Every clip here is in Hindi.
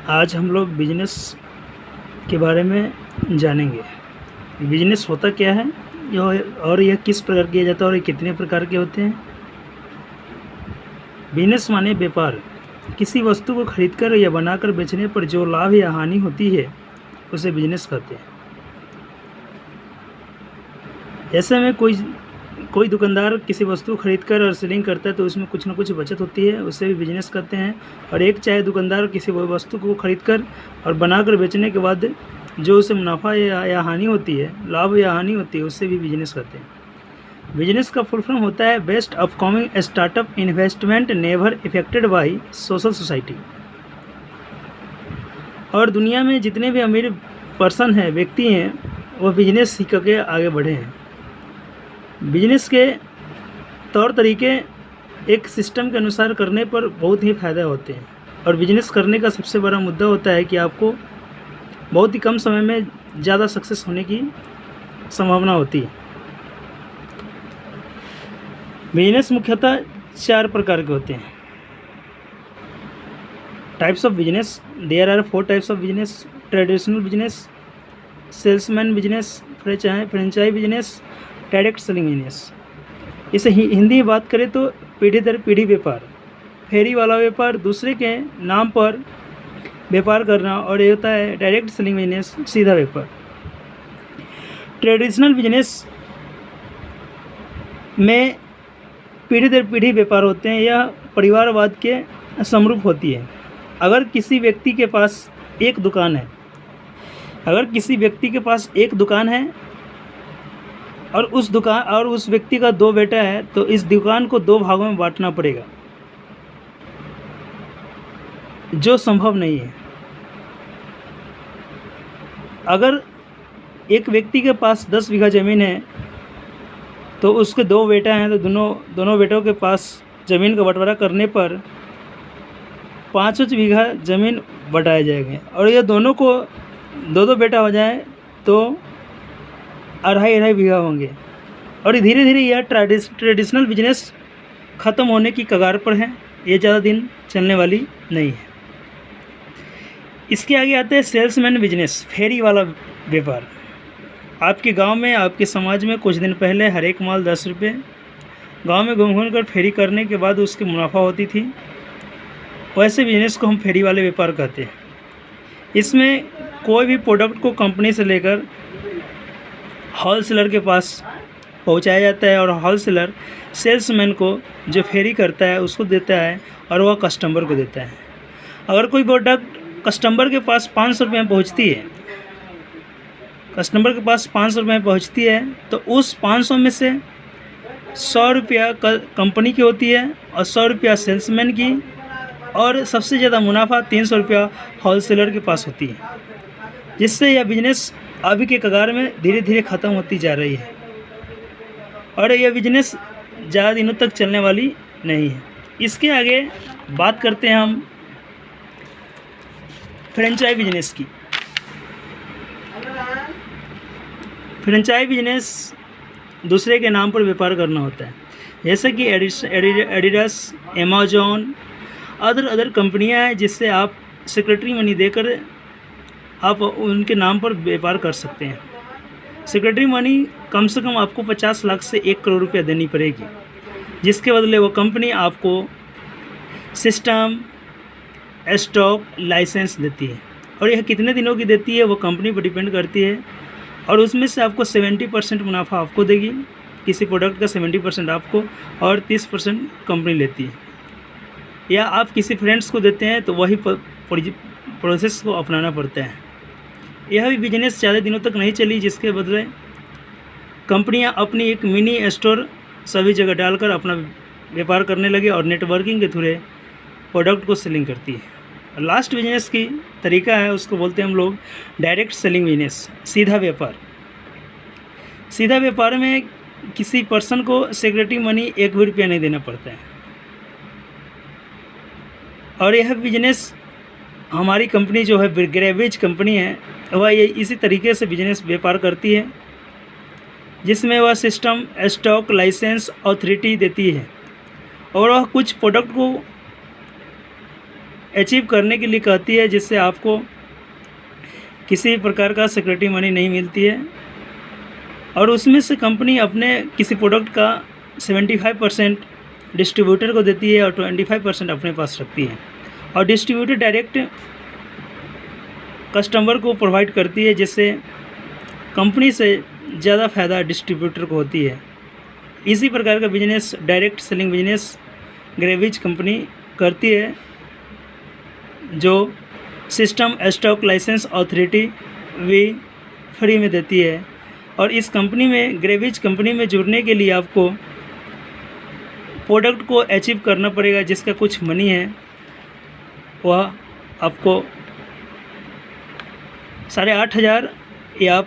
आज हम लोग बिजनेस के बारे में जानेंगे। बिजनेस होता क्या है और यह किस प्रकार किया जाता है और ये कितने प्रकार के होते हैं। बिजनेस माने व्यापार। किसी वस्तु को खरीदकर या बनाकर बेचने पर जो लाभ या हानि होती है उसे बिजनेस कहते हैं। ऐसे में कोई दुकानदार किसी वस्तु खरीदकर और सेलिंग करता है तो उसमें कुछ ना कुछ बचत होती है, उसे भी बिजनेस करते हैं। और एक चाहे दुकानदार किसी वस्तु को खरीदकर और बनाकर बेचने के बाद जो उसे मुनाफा या हानि होती है, लाभ या हानि होती है, उससे भी बिजनेस करते हैं। बिजनेस का फुल फॉर्म होता है best upcoming startup investment never affected by social society. और दुनिया में जितने भी अमीर पर्सन हैं, व्यक्ति हैं, वह बिजनेस सीख के आगे बढ़े हैं। बिजनेस के तौर तरीके एक सिस्टम के अनुसार करने पर बहुत ही फ़ायदा होते हैं। और बिजनेस करने का सबसे बड़ा मुद्दा होता है कि आपको बहुत ही कम समय में ज़्यादा सक्सेस होने की संभावना होती है। बिजनेस मुख्यतः 4 प्रकार के होते हैं। Types of business, there are 4 types of business: traditional business, salesman business, franchise business, direct selling business. इसे हिंदी में बात करें तो पीढ़ी दर पीढ़ी व्यापार, फेरी वाला व्यापार, दूसरे के नाम पर व्यापार करना, और ये होता है डायरेक्ट सेलिंग बिजनेस, सीधा व्यापार। ट्रेडिशनल बिजनेस में पीढ़ी दर पीढ़ी व्यापार होते हैं। यह परिवारवाद के समरूप होती है। अगर किसी व्यक्ति के पास एक दुकान है और उस व्यक्ति का 2 बेटा है तो इस दुकान को 2 भागों में बांटना पड़ेगा, जो संभव नहीं है। अगर एक व्यक्ति के पास 10 बीघा ज़मीन है तो उसके 2 बेटा हैं तो दोनों बेटों के पास ज़मीन का बंटवारा करने पर 5 बीघा ज़मीन बंटाए जाएंगे। और ये दोनों को 2 बेटा हो जाए तो 2.5 बीघा होंगे। और धीरे धीरे यह ट्रेडिशनल बिजनेस ख़त्म होने की कगार पर है। ये ज़्यादा दिन चलने वाली नहीं है। इसके आगे आते हैं सेल्समैन बिजनेस, फेरी वाला व्यापार। आपके गांव में, आपके समाज में कुछ दिन पहले हर एक माल 10 रुपये गाँव में घूम कर फेरी करने के बाद उसकी मुनाफा होती थी। वैसे बिजनेस को हम फेरी वाले व्यापार कहते हैं। इसमें कोई भी प्रोडक्ट को कंपनी से लेकर होलसेलर के पास पहुंचाया जाता है और होलसेलर सेल्समैन को जो फेरी करता है उसको देता है और वह कस्टमर को देता है। अगर कोई प्रोडक्ट कस्टमर के पास 500 रुपये में पहुँचती है तो उस 500 में से 100 रुपया कंपनी की होती है और 100 रुपया सेल्समैन की, और सबसे ज़्यादा मुनाफा 300 रुपया होलसेलर के पास होती है। जिससे यह बिजनेस अभी के कगार में धीरे धीरे ख़त्म होती जा रही है और यह बिजनेस ज़्यादा दिनों तक चलने वाली नहीं है। इसके आगे बात करते हैं हम फ्रेंचाइज बिजनेस की। फ्रेंचाइज बिजनेस दूसरे के नाम पर व्यापार करना होता है। जैसे कि एडिडास, अमेजॉन, अदर कंपनियां हैं जिससे आप सेक्रेटरी मनी देकर आप उनके नाम पर व्यापार कर सकते हैं। सेक्रेटरी मनी कम से कम आपको 50 लाख से 1 करोड़ रुपया देनी पड़ेगी, जिसके बदले वो कंपनी आपको सिस्टम, स्टॉक, लाइसेंस देती है। और यह कितने दिनों की देती है वो कंपनी पर डिपेंड करती है। और उसमें से आपको 70% मुनाफा आपको देगी, किसी प्रोडक्ट का 70% आपको और 30% कंपनी लेती है। या आप किसी फ्रेंड्स को देते हैं तो वही प्रोसेस को अपनाना पड़ता है। यह भी बिजनेस ज़्यादा दिनों तक नहीं चली, जिसके बदले कंपनियां अपनी एक मिनी स्टोर सभी जगह डालकर अपना व्यापार करने लगे और नेटवर्किंग के थ्रू प्रोडक्ट को सेलिंग करती है। लास्ट बिजनेस की तरीका है, उसको बोलते हैं हम लोग डायरेक्ट सेलिंग बिजनेस, सीधा व्यापार। सीधा व्यापार में किसी पर्सन को सेक्रेटरी मनी 1 भी रुपया नहीं देना पड़ता है। और यह बिजनेस हमारी कंपनी जो है ग्रेवेज कंपनी है, वह ये इसी तरीके से बिजनेस व्यापार करती है, जिसमें वह सिस्टम, स्टॉक, लाइसेंस, ऑथोरिटी देती है और वह कुछ प्रोडक्ट को अचीव करने के लिए कहती है, जिससे आपको किसी प्रकार का सिक्योरिटी मनी नहीं मिलती है, और उसमें से कंपनी अपने किसी प्रोडक्ट का 75% डिस्ट्रीब्यूटर को देती है और 25% अपने पास रखती है, और डिस्ट्रीब्यूटर डायरेक्ट कस्टमर को प्रोवाइड करती है, जिससे कंपनी से ज़्यादा फ़ायदा डिस्ट्रीब्यूटर को होती है। इसी प्रकार का बिजनेस, डायरेक्ट सेलिंग बिजनेस, ग्रेविज कंपनी करती है, जो सिस्टम स्टॉक लाइसेंस अथॉरिटी भी फ्री में देती है। और इस कंपनी में, ग्रेविज कंपनी में जुड़ने के लिए आपको प्रोडक्ट को अचीव करना पड़ेगा, जिसका कुछ मनी है वह आपको 8,500 या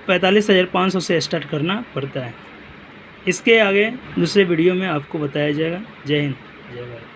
45,500 से स्टार्ट करना पड़ता है। इसके आगे दूसरे वीडियो में आपको बताया जाएगा। जय हिंद, जय भारत।